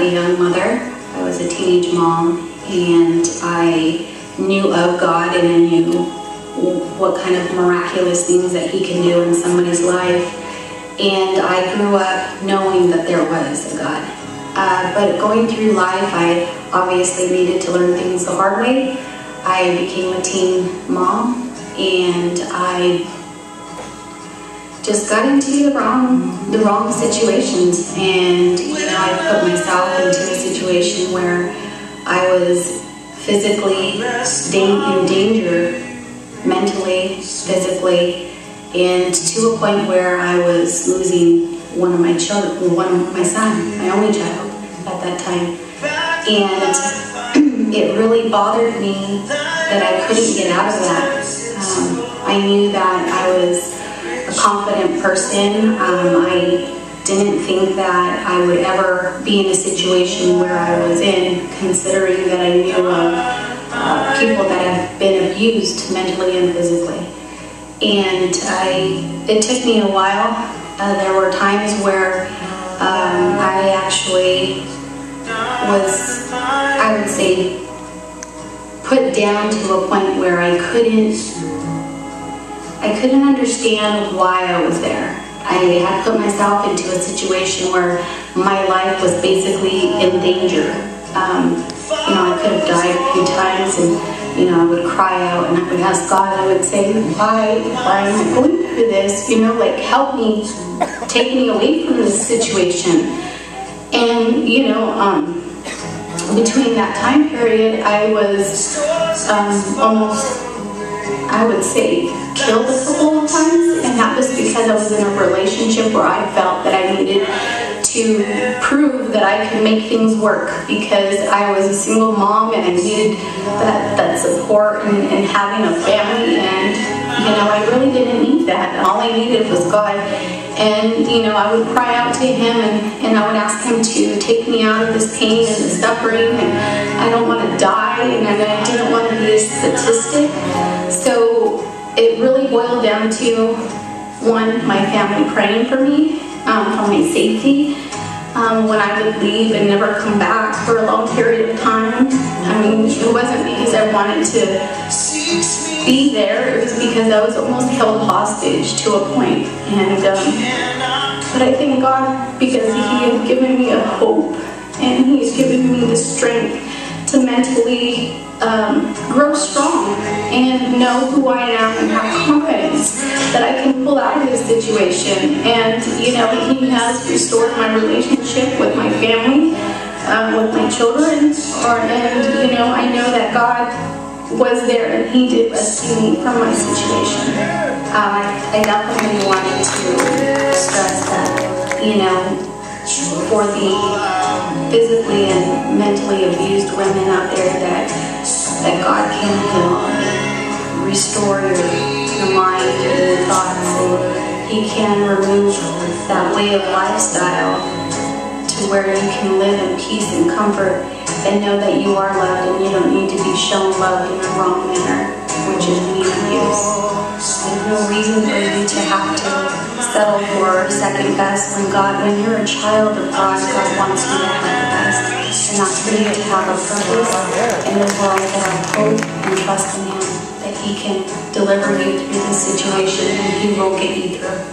a young mother. I was a teenage mom, and I knew of God, and I knew what kind of miraculous things that He can do in somebody's life. And I grew up knowing that there was a God. But going through life, I obviously needed to learn things the hard way. I became a teen mom, and I just got into the wrong situations, and I put myself into a situation where I was physically in danger, mentally, physically, and to a point where I was losing one of my children, my son, my only child at that time. And it really bothered me that I couldn't get out of that. I knew that I was a confident person. I didn't think that I would ever be in a situation where I was in, considering that I knew of people that have been abused mentally and physically. And it took me a while. There were times where I actually was, I would say, put down to a point where I couldn't understand why I was there. I had put myself into a situation where my life was basically in danger. I could have died a few times, and I would cry out and I would ask God. I would say, why am I going through this? Like, help me, take me away from this situation. And between that time period, I was almost, I would say, killed a couple of times, and that was because I was in a relationship where I felt that I needed to prove that I could make things work, because I was a single mom and I needed that support and having a family, and I really didn't need that. All I needed was God. And I would cry out to Him, and I would ask Him to take me out of this pain and the suffering, and I don't want to die, and I didn't want to be a statistic. So it really boiled down to, one, my family praying for me, for my safety, when I would leave and never come back for a long period of time. It wasn't because I wanted to be there, it was because I was almost held hostage to a point. But I thank God, because He has given me a hope, and He has given me the strength to mentally grow strong and know who I am and have confidence that I can pull out of this situation. And He has restored my relationship with my family, with my children, and I know that God was there and He did rescue me from my situation. I definitely wanted to stress that, for the physically and mentally abused women out there, that God can heal and restore your mind and your thoughts, and He can remove that way of lifestyle to where you can live in peace and comfort and know that you are loved, and you don't need to be shown love in the wrong manner, which is being abused. There's no reason for you to have to settle for second best when you're a child of God. God wants you to have the best, and that's for you to have a purpose in this world, to have hope and trust in Him, that He can deliver you through this situation, and He will get you through.